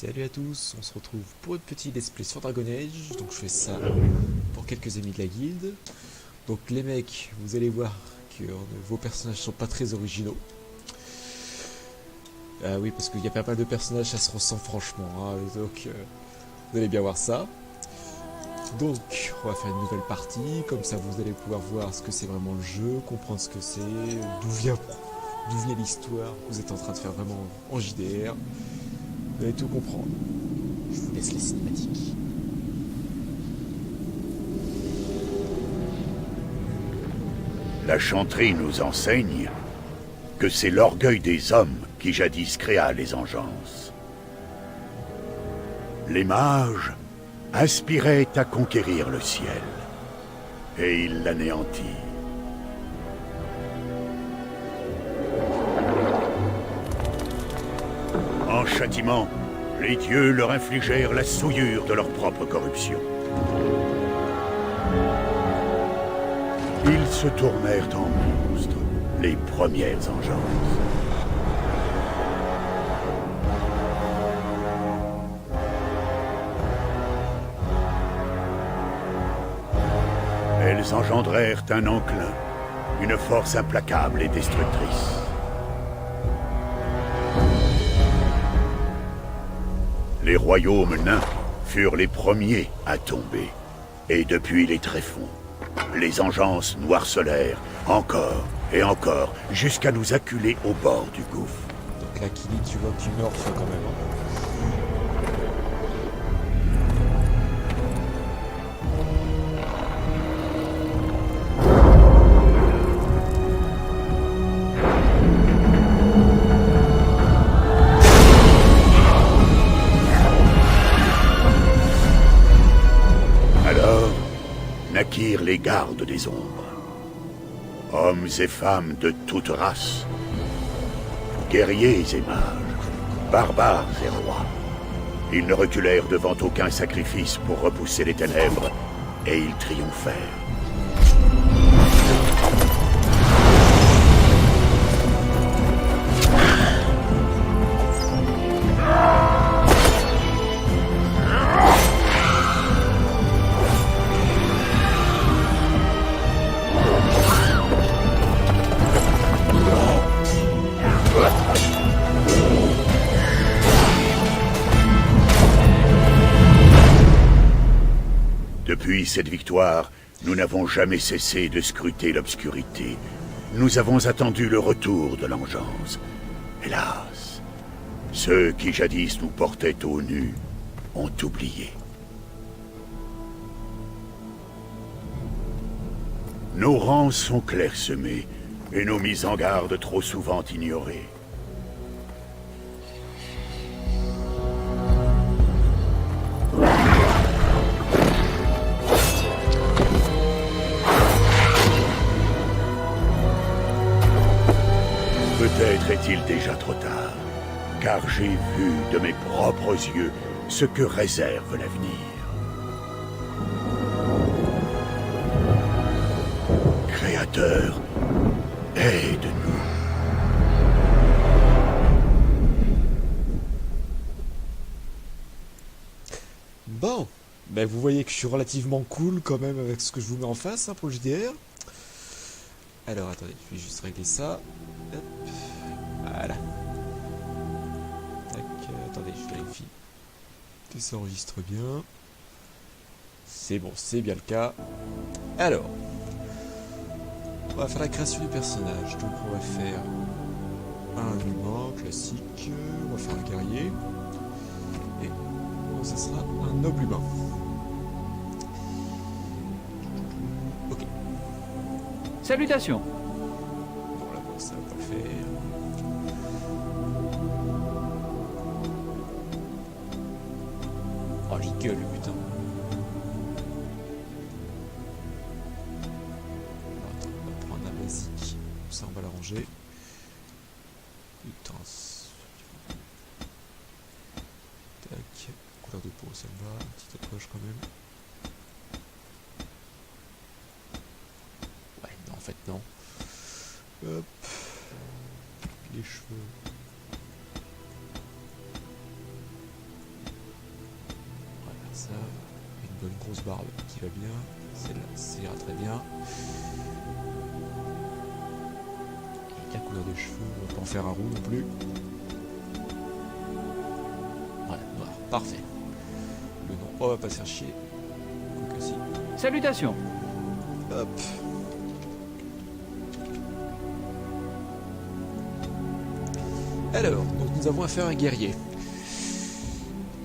Salut à tous, on se retrouve pour une petite let's play sur Dragon Age. Donc je fais ça pour quelques amis de la guilde. Donc les mecs, vous allez voir que vos personnages sont pas très originaux. Ah oui, parce qu'il y a pas mal de personnages, ça se ressent franchement, hein. Donc vous allez bien voir ça. Donc on va faire une nouvelle partie, comme ça vous allez pouvoir voir ce que c'est vraiment le jeu, comprendre ce que c'est, d'où vient l'histoire que vous êtes en train de faire vraiment en JDR. Vous allez tout comprendre. Je vous laisse les cinématiques. La chanterie nous enseigne que c'est l'orgueil des hommes qui jadis créa les engences. Les mages aspiraient à conquérir le ciel, et ils l'anéantirent. En châtiment, les dieux leur infligèrent la souillure de leur propre corruption. Ils se tournèrent en monstres, les premières engences. Elles engendrèrent un enclin, une force implacable et destructrice. Les royaumes nains furent les premiers à tomber, et depuis les tréfonds, les engences noircelèrent encore et encore, jusqu'à nous acculer au bord du gouffre. Donc là, Kili, tu vois que tu meurs quand même. Alors, naquirent les gardes des ombres. Hommes et femmes de toutes races, guerriers et mages, barbares et rois. Ils ne reculèrent devant aucun sacrifice pour repousser les ténèbres, et ils triomphèrent. Depuis cette victoire, nous n'avons jamais cessé de scruter l'obscurité. Nous avons attendu le retour de l'engeance. Hélas, ceux qui jadis nous portaient au nu ont oublié. Nos rangs sont clairsemés et nos mises en garde trop souvent ignorées. Peut-être est-il déjà trop tard, car j'ai vu de mes propres yeux ce que réserve l'avenir. Créateur, aide-nous. Bon, ben vous voyez que je suis relativement cool quand même avec ce que je vous mets en face hein, pour le JDR. Alors attendez, je vais juste régler ça. Hop. Voilà. Tac, attendez, je vérifie que ça enregistre bien. C'est bon, c'est bien le cas. Alors, on va faire la création du personnage. Donc on va faire un humain classique, on va faire un guerrier. Et ça sera un noble humain. Ok. Salutations. Bon là, bon, ça va pas le faire. Oh, il gueule le putain. Attends, on va prendre un basique. Ça, on va l'arranger. Putain. Tac. Couleur de peau, ça me va. Un petit tatouage quand même. Ouais, non, en fait, non. Hop. Les cheveux. une grosse barbe qui va bien. Celle-là, ça ira très bien. Et la couleur des cheveux, on va pas en faire un roux non plus. Voilà, noir, parfait. Le nom, on va pas se faire chier. Quoique si. Salutations. Hop. Alors, donc nous avons affaire à un guerrier.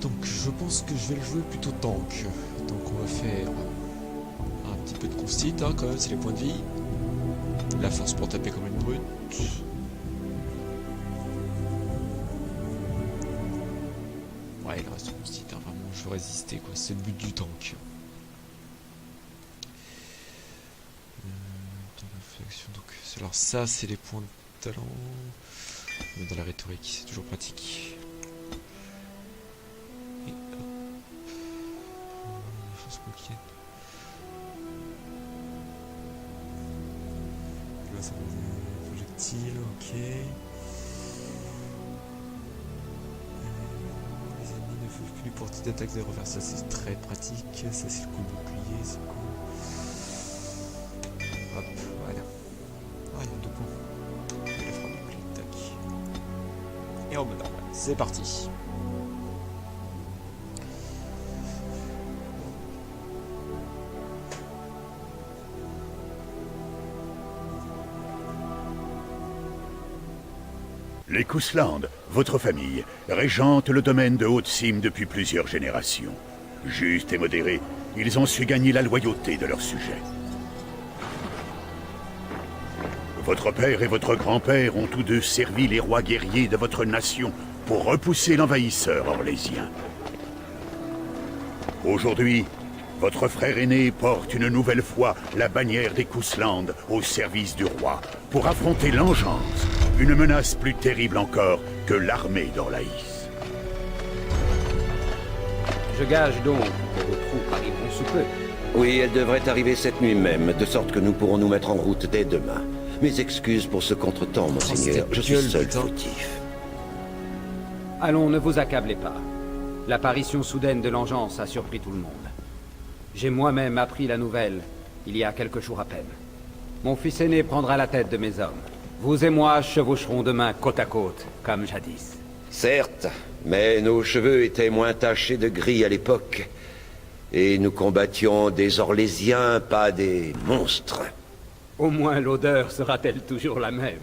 Donc je pense que je vais le jouer plutôt tank. Donc on va faire un petit peu de constit, hein, quand même, c'est les points de vie. La force pour taper comme une brute. Ouais, il reste constit, hein, vraiment, je veux résister, quoi. C'est le but du tank. Donc, alors ça, c'est les points de talent. Dans la rhétorique, c'est toujours pratique. Et hop. Chose coquine. Là, ça va être projectile, ok. Les ennemis ne peuvent plus porter d'attaque de revers. Ça, c'est très pratique. Ça, c'est le coup de bouclier, c'est cool. Hop, voilà. Ah, il y a 2 points. Et la frappe de bouclier, tac. Et en mode normal. C'est parti. Les Kousland, votre famille, régente le domaine de Haute-Cime depuis plusieurs générations. Justes et modérés, ils ont su gagner la loyauté de leurs sujets. Votre père et votre grand-père ont tous deux servi les rois guerriers de votre nation pour repousser l'envahisseur orlésien. Aujourd'hui, votre frère aîné porte une nouvelle fois la bannière des Kousland au service du roi pour affronter l'engeance, une menace plus terrible encore que l'armée d'Orlaïs. Je gage donc que vos troupes arriveront sous peu. Oui, elles devraient arriver cette nuit même, de sorte que nous pourrons nous mettre en route dès demain. Mes excuses pour ce contretemps, monseigneur. Je suis seul fautif. Allons, ne vous accablez pas. L'apparition soudaine de l'engeance a surpris tout le monde. J'ai moi-même appris la nouvelle, il y a quelques jours à peine. Mon fils aîné prendra la tête de mes hommes. Vous et moi chevaucherons demain côte à côte, comme jadis. Certes, mais nos cheveux étaient moins tachés de gris à l'époque. Et nous combattions des Orlésiens, pas des monstres. Au moins l'odeur sera-t-elle toujours la même.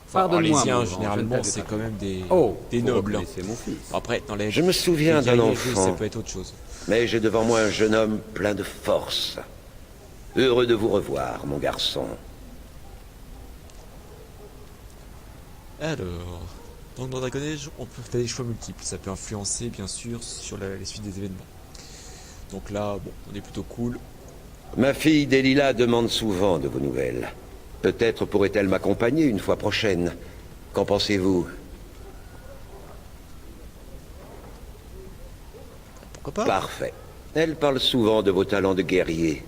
Enfin, Pardonne-moi, Orlésiens, mon grand, je ne généralement, t'avais c'est pas quand vu. même des Oh, nobles. C'est mon fils. Après, dans les... Je me souviens les d'un guerriers, enfant. ça peut être autre chose. Mais j'ai devant moi un jeune homme plein de force. Heureux de vous revoir, mon garçon. Alors, donc dans Dragon Age, on peut faire des choix multiples. Ça peut influencer, bien sûr, sur la suite des événements. Donc là, bon, on est plutôt cool. Ma fille Delilah demande souvent de vos nouvelles. Peut-être pourrait-elle m'accompagner une fois prochaine. Qu'en pensez-vous? Pourquoi pas? Parfait. Elle parle souvent de vos talents de guerrier.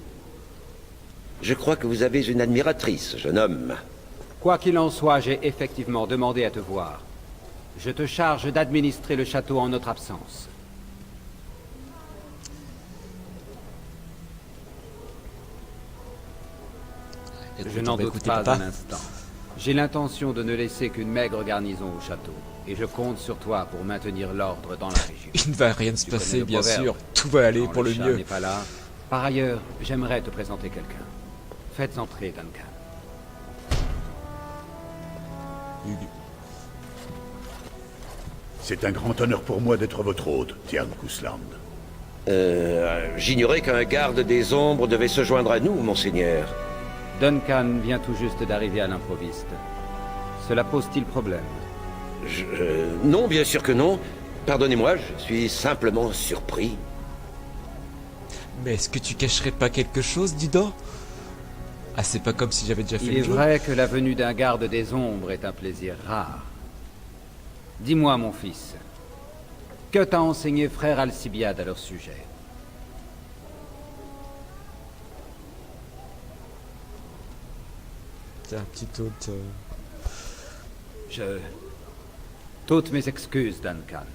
Je crois que vous avez une admiratrice, jeune homme. Quoi qu'il en soit, j'ai effectivement demandé à te voir. Je te charge d'administrer le château en notre absence. Je n'en doute pas un instant. J'ai l'intention de ne laisser qu'une maigre garnison au château. Et je compte sur toi pour maintenir l'ordre dans la région. Il ne va rien se Tu connais passer, le bien proverbe. sûr. Tout va aller Quand pour le chat mieux. n'est pas là. Par ailleurs, j'aimerais te présenter quelqu'un. Faites entrer Duncan. Hugues. C'est un grand honneur pour moi d'être votre hôte, Tian Kousland. J'ignorais qu'un garde des ombres devait se joindre à nous, monseigneur. Duncan vient tout juste d'arriver à l'improviste. Cela pose-t-il problème? Non, bien sûr que non. Pardonnez-moi, je suis simplement surpris. Mais est-ce que tu cacherais pas quelque chose, Didon? Ah, c'est pas comme si j'avais déjà fait Il est le jeu. vrai que la venue d'un garde des ombres est un plaisir rare. Dis-moi, mon fils, que t'a enseigné frère Alcibiade à leur sujet? Tiens, un petit hôte. Toutes mes excuses, Duncan.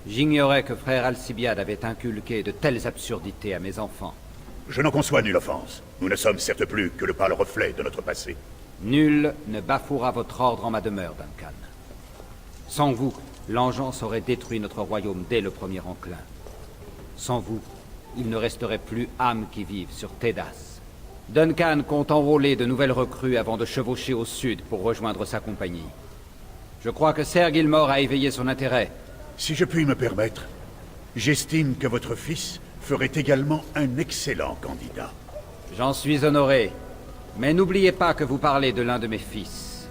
J'ignorais que frère Alcibiade avait inculqué de telles absurdités à mes enfants. Je n'en conçois nulle offense. Nous ne sommes certes plus que le pâle reflet de notre passé. Nul ne bafouera votre ordre en ma demeure, Duncan. Sans vous, l'engeance aurait détruit notre royaume dès le premier enclin. Sans vous, il ne resterait plus âme qui vive sur Tédas. Duncan compte enrôler de nouvelles recrues avant de chevaucher au sud pour rejoindre sa compagnie. Je crois que Ser Gilmore a éveillé son intérêt. Si je puis me permettre, j'estime que votre fils ferait également un excellent candidat. J'en suis honoré. Mais n'oubliez pas que vous parlez de l'un de mes fils.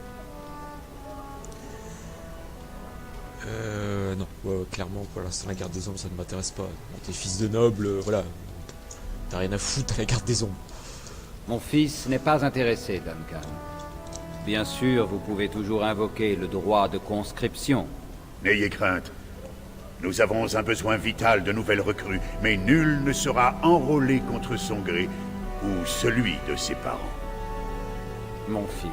Non, clairement, pour l'instant, la garde des ombres, ça ne m'intéresse pas. Bon, t'es fils de noble, voilà. T'as rien à foutre à la garde des ombres. Mon fils n'est pas intéressé, Duncan. Bien sûr, vous pouvez toujours invoquer le droit de conscription. N'ayez crainte. Nous avons un besoin vital de nouvelles recrues, mais nul ne sera enrôlé contre son gré ou celui de ses parents. Mon fils.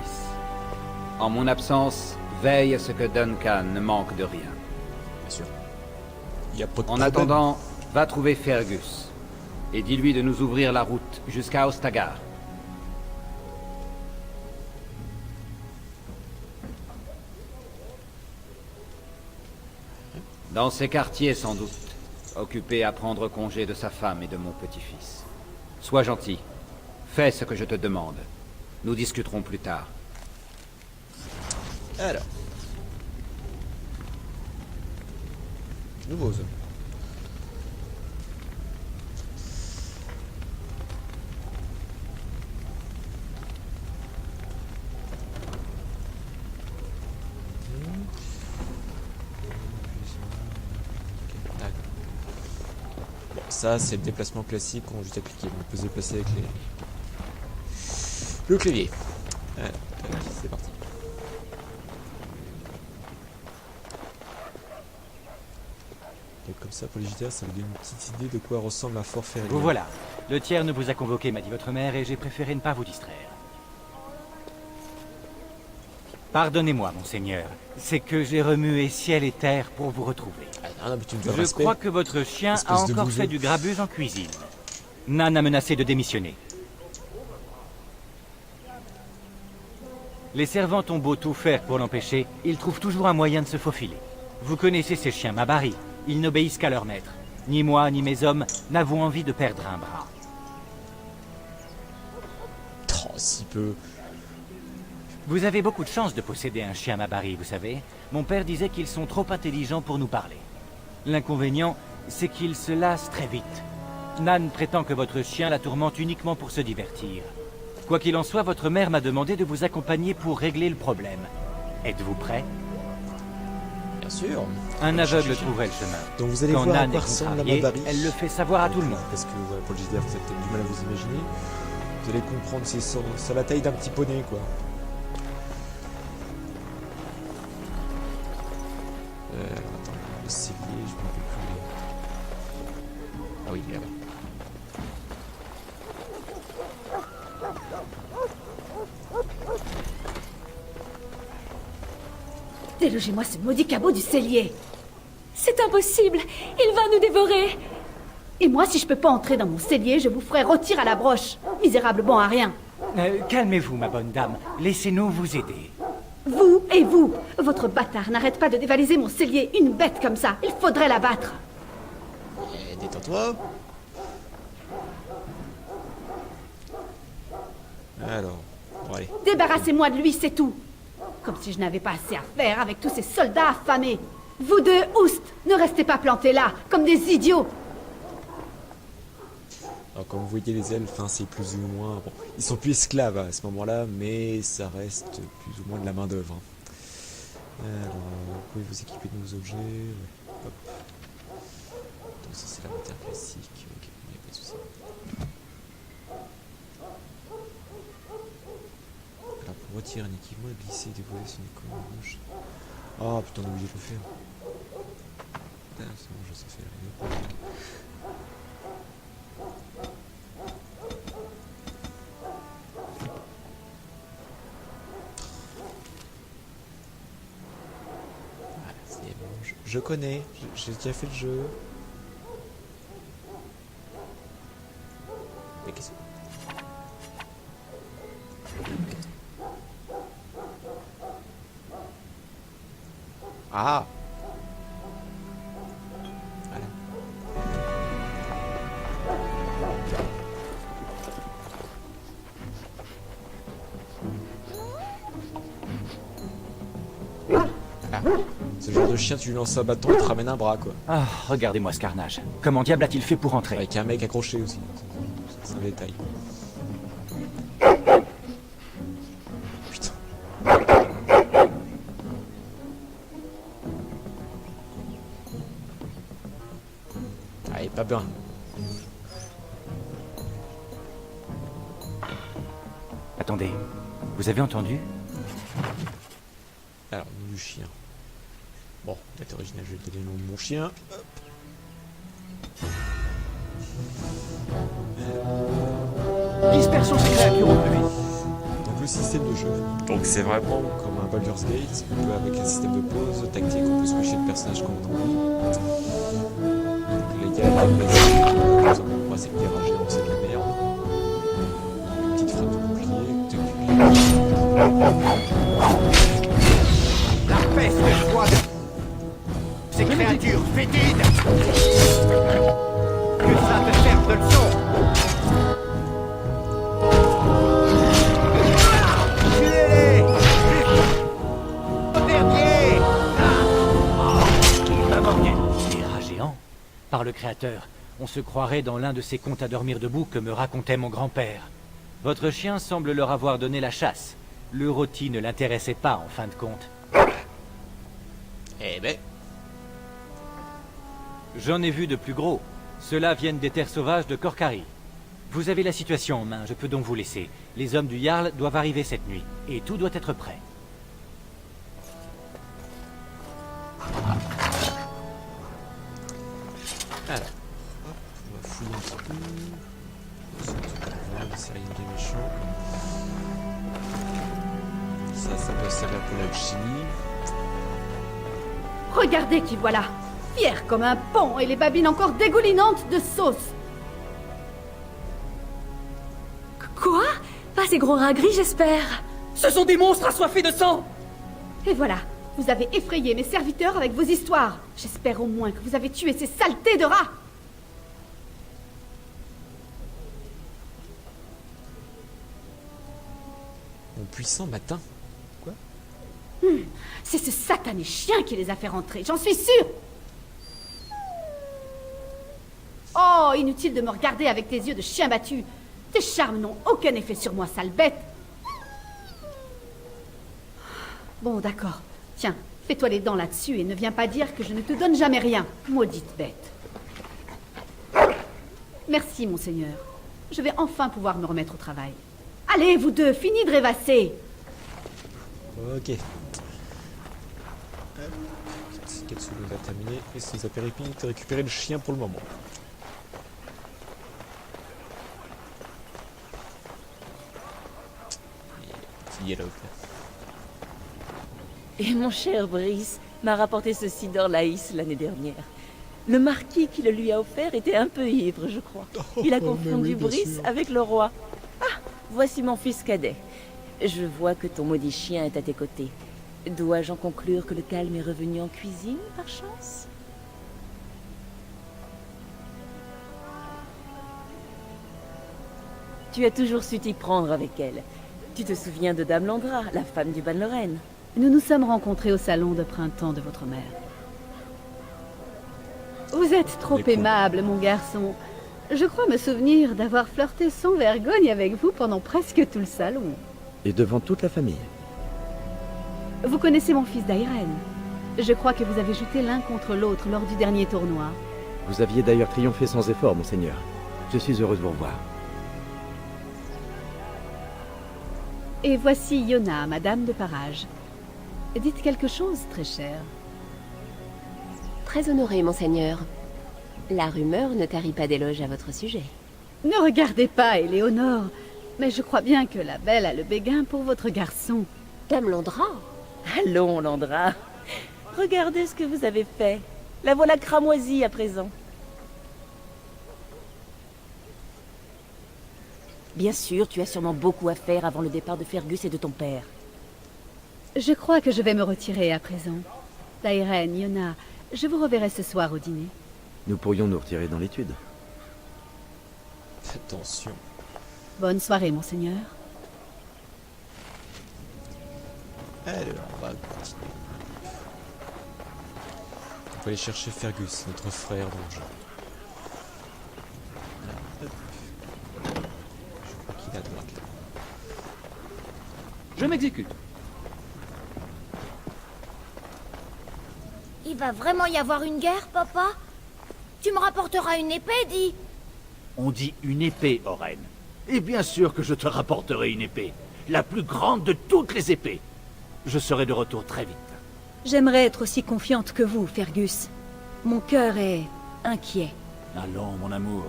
En mon absence, veille à ce que Duncan ne manque de rien. Bien sûr. Il y a pas de En problème. attendant, va trouver Fergus. Et dis-lui de nous ouvrir la route jusqu'à Ostagar. Dans ces quartiers, sans doute. Occupé à prendre congé de sa femme et de mon petit-fils. Sois gentil. Fais ce que je te demande. Nous discuterons plus tard. Alors. Nouveau, ça. D'accord. Bon, ça, c'est le déplacement classique qu'on a juste à cliquer. On peut se déplacer avec le clavier. Voilà, c'est parti. Et comme ça, pour les JDR, ça vous donne une petite idée de quoi ressemble un fort ferrier. Vous voilà. Le tiers ne vous a convoqué, m'a dit votre mère, et j'ai préféré ne pas vous distraire. Pardonnez-moi, monseigneur. C'est que j'ai remué ciel et terre pour vous retrouver. Ah non, mais tu me dois Je respect. crois que votre chien Espèce a de encore bouseux. fait du grabuge en cuisine. Nan a menacé de démissionner. Les servantes ont beau tout faire pour l'empêcher, ils trouvent toujours un moyen de se faufiler. Vous connaissez ces chiens Mabari. Ils n'obéissent qu'à leur maître. Ni moi, ni mes hommes n'avons envie de perdre un bras. Oh, si peu. Vous avez beaucoup de chance de posséder un chien Mabari, vous savez. Mon père disait qu'ils sont trop intelligents pour nous parler. L'inconvénient, c'est qu'ils se lassent très vite. Nan prétend que votre chien la tourmente uniquement pour se divertir. Quoi qu'il en soit, votre mère m'a demandé de vous accompagner pour régler le problème. Êtes-vous prêt? Bien sûr. Un aveugle trouverait le chemin. Donc vous allez Quand voir à Nan quoi est ressemble la contrariée, Mabari. elle le fait savoir à tout le monde. Parce que ouais, pour le JDR, vous avez peut-être du mal à vous imaginer. Vous allez comprendre, c'est la taille d'un petit poney, quoi. Alors, attends, le cellier, je me rappelle plus. Ah oui, il est là-bas. Délogez-moi ce maudit cabot du cellier. C'est impossible. Il va nous dévorer. Et moi, si je peux pas entrer dans mon cellier, je vous ferai rôtir à la broche. Misérable bon à rien. Calmez-vous, ma bonne dame. Laissez-nous vous aider. Vous et vous, votre bâtard n'arrête pas de dévaliser mon cellier. Une bête comme ça, il faudrait l'abattre. Eh, détends-toi. Alors, bon allez. Débarrassez-moi de lui, c'est tout. Comme si je n'avais pas assez à faire avec tous ces soldats affamés. Vous deux, oust, ne restez pas plantés là, comme des idiots. Alors comme vous voyez les elfes, hein, c'est plus ou moins... Bon, ils sont plus esclaves à ce moment-là, mais ça reste plus ou moins de la main d'œuvre. Hein. Alors, vous pouvez vous équiper de nouveaux objets. Ouais. Hop. Donc ça c'est l'inventaire classique. Ok, il n'y a pas de souci. Alors pour retirer un équipement et glisser et dévoiler son écran à gauche. Ah putain, on a oublié de le faire. Ah, c'est bon, je sais faire. Je connais, j'ai déjà fait le jeu. Mais qu'est-ce que... Ah! Voilà. Voilà. Ce genre de chien, tu lui lances un bâton, il te ramène un bras, quoi. Ah, regardez-moi ce carnage. Comment diable a-t-il fait pour entrer? Avec un mec accroché aussi. C'est un détail. Putain. Allez, pas bien. Attendez, vous avez entendu? Alors, nom du chien. Bon, date originale, je vais te donner le nom de mon chien. Hop. Dispersons ces créatures au plus vite. Donc le système de jeu. Donc c'est vraiment comme un Baldur's Gate, un peu avec un système de pause, tactique, on peut switcher le personnage comme on envie. Donc les gars, moi c'est que des rats géants, c'est de la merde. Une petite frappe de bouclier, La peste de joie de... Ces créatures fétides. Que ça te serve de leçon. Tuez-les. Au dernier. Il m'a manqué. Des rats géants? Par le Créateur, on se croirait dans l'un de ces contes à dormir debout que me racontait mon grand-père. Votre chien semble leur avoir donné la chasse. Le rôti ne l'intéressait pas, en fin de compte. Eh ben, J'en ai vu de plus gros. Ceux-là viennent des terres sauvages de Korkari. Vous avez la situation en main, je peux donc vous laisser. Les hommes du Jarl doivent arriver cette nuit, et tout doit être prêt. alors, hop, on va fouiller un petit peu. C'est rien de méchant. Ça peut servir pour l'alchimie. Regardez qui voilà, fier comme un pont et les babines encore dégoulinantes de sauce. Quoi? Pas ces gros rats gris, j'espère. Ce sont des monstres assoiffés de sang! Et voilà, vous avez effrayé mes serviteurs avec vos histoires. J'espère au moins que vous avez tué ces saletés de rats. Mon puissant matin. Quoi? C'est ce satané chien qui les a fait rentrer, j'en suis sûre. Oh, inutile de me regarder avec tes yeux de chien battu. Tes charmes n'ont aucun effet sur moi, sale bête. Bon, d'accord. Tiens, fais-toi les dents là-dessus et ne viens pas dire que je ne te donne jamais rien, maudite bête. Merci, monseigneur. Je vais enfin pouvoir me remettre au travail. Allez, vous deux, finis de rêvasser. Ok. Katsu va terminer. Et c'est sa péripétie de récupérer le chien pour le moment. Petit dialogue là. Et mon cher Brice m'a rapporté ce cidre Laïs l'année dernière. Le marquis qui le lui a offert était un peu ivre, je crois. Il a confondu Brice avec le roi. Ah, voici mon fils cadet. Je vois que ton maudit chien est à tes côtés. Dois-je en conclure que le calme est revenu en cuisine, par chance? Tu as toujours su t'y prendre avec elle. Tu te souviens de Dame Landra, la femme du Ban-Lorraine? Nous nous sommes rencontrés au salon de printemps de votre mère. Vous êtes trop aimable, mon garçon. Je crois me souvenir d'avoir flirté sans vergogne avec vous pendant presque tout le salon. Et devant toute la famille. Vous connaissez mon fils d'Airen. Je crois que vous avez jeté l'un contre l'autre lors du dernier tournoi. Vous aviez d'ailleurs triomphé sans effort, monseigneur. Je suis heureuse de vous revoir. Et voici Yona, madame de Parage. Dites quelque chose, très cher. Très honoré, monseigneur. La rumeur ne tarit pas d'éloges à votre sujet. Ne regardez pas, Éléonore. Mais je crois bien que la belle a le béguin pour votre garçon. Dame Landra? Allons, Landra. Regardez ce que vous avez fait. La voilà cramoisie à présent. Bien sûr, tu as sûrement beaucoup à faire avant le départ de Fergus et de ton père. Je crois que je vais me retirer à présent. Dairen, Yona, je vous reverrai ce soir au dîner. Nous pourrions nous retirer dans l'étude. Attention. Bonne soirée, monseigneur. Alors, on va continuer. On va aller chercher Fergus, notre frère dans le jeu. Voilà, hop. Je crois qu'il est à droite là. Je m'exécute. Il va vraiment y avoir une guerre, papa? Tu me rapporteras une épée, dis. On dit une épée, Oren. Et bien sûr que je te rapporterai une épée. La plus grande de toutes les épées. Je serai de retour très vite. J'aimerais être aussi confiante que vous, Fergus. Mon cœur est inquiet. Allons, mon amour.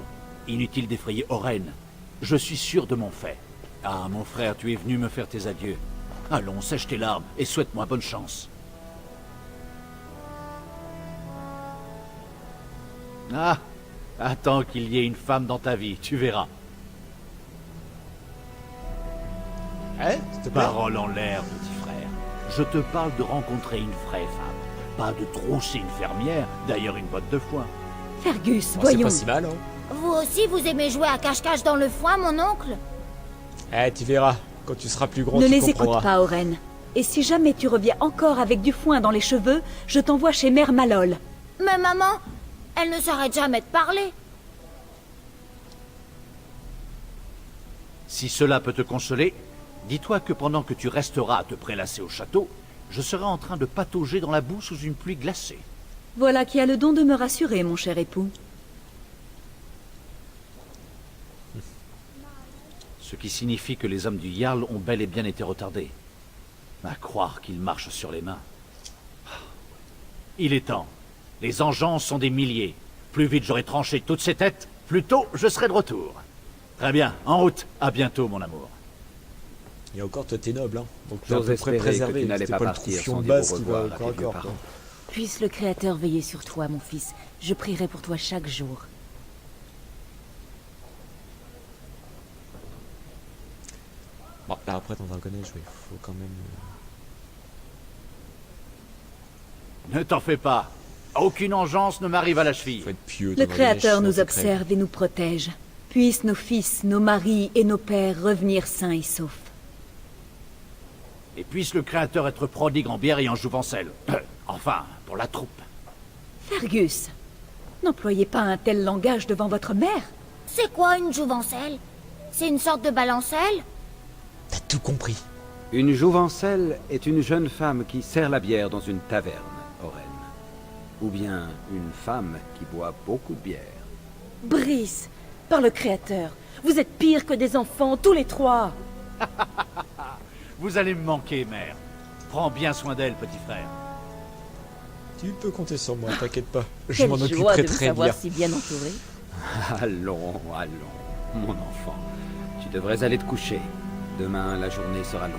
Inutile d'effrayer Oren. Je suis sûr de mon fait. Ah, mon frère, tu es venu me faire tes adieux. Allons, sèche tes larmes et souhaite-moi bonne chance. Ah, attends qu'il y ait une femme dans ta vie, tu verras. Hein? S'il te plaît. Parole en l'air, petit frère. Je te parle de rencontrer une vraie femme. Pas de trousser une fermière, d'ailleurs une botte de foin. Fergus, Bon, c'est voyons. pas si mal, hein? Vous aussi, vous aimez jouer à cache-cache dans le foin, mon oncle? Eh, tu verras. Quand tu seras plus grand, Ne tu les comprendras. écoute pas, Oren. Et si jamais tu reviens encore avec du foin dans les cheveux, je t'envoie chez Mère Malol. Mais maman, elle ne s'arrête jamais de parler. Si cela peut te consoler, dis-toi que pendant que tu resteras à te prélasser au château, je serai en train de patauger dans la boue sous une pluie glacée. Voilà qui a le don de me rassurer, mon cher époux. Ce qui signifie que les hommes du Jarl ont bel et bien été retardés. À croire qu'ils marchent sur les mains. Il est temps. Les engeances sont des milliers. Plus vite j'aurai tranché toutes ces têtes, plus tôt je serai de retour. Très bien, en route. À bientôt, mon amour. Et encore, toi, t'es noble, hein. Donc t'es à J'ose peu près espérer que préservé. tu n'allais C'était pas pas le partir troufion sans de dire au base qui va revoir à encore tes vieux encore. parents. Puisse le Créateur veiller sur toi, mon fils. Je prierai pour toi chaque jour. Bon, là après, dans Dragon Age, il faut quand même... Ne t'en fais pas. Aucune engeance ne m'arrive à la cheville. faut être pieux. Le dans Dragon Age, Créateur sinon nous c'est crève. observe et nous protège. Puissent nos fils, nos maris et nos pères revenir sains et saufs. Et puisse le Créateur être prodigue en bière et en jouvencelle. Enfin, pour la troupe. Fergus, n'employez pas un tel langage devant votre mère. C'est quoi une jouvencelle? C'est une sorte de balancelle? T'as tout compris. Une jouvencelle est une jeune femme qui sert la bière dans une taverne, Oren. Ou bien une femme qui boit beaucoup de bière. Brice, par le Créateur, vous êtes pires que des enfants, tous les trois. Vous allez me manquer, mère. Prends bien soin d'elle, petit frère. Tu peux compter sur moi, t'inquiète pas. Je Quelle m'en joie occuperai de vous très savoir bien. si bien entouré. Allons, mon enfant. Tu devrais aller te coucher. Demain, la journée sera longue.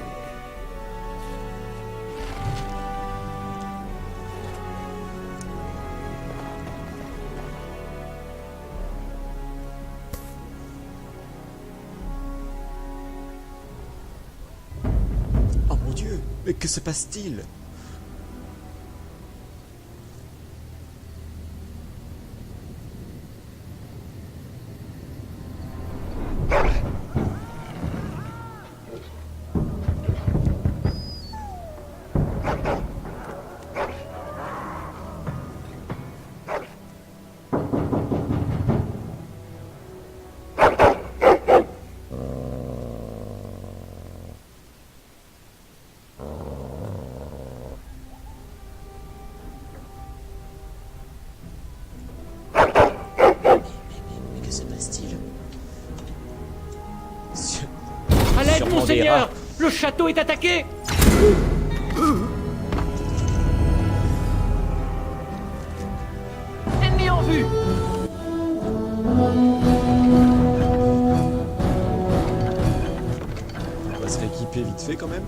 Oh mon Dieu, mais que se passe-t-il? Mais que se passe-t-il? À l'aide, Sûrement monseigneur! des rats. Le château est attaqué! Ennemi en vue! On va se rééquiper vite fait quand même.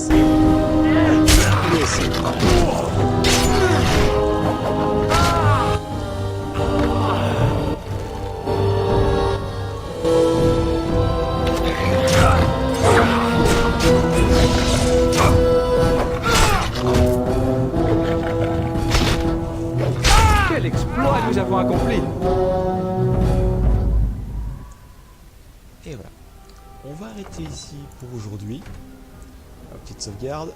ça. Lui aussi. Quel exploit nous avons accompli! Et voilà. On va arrêter ici pour aujourd'hui. La petite sauvegarde.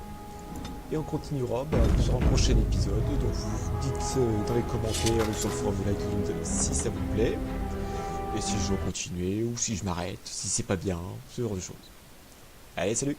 Et on continuera sur un prochain épisode. Donc vous dites dans les commentaires ou sur le forum de la guilde si ça vous plaît. Et si je dois continuer ou si je m'arrête, si c'est pas bien, ce genre de choses. Allez, salut!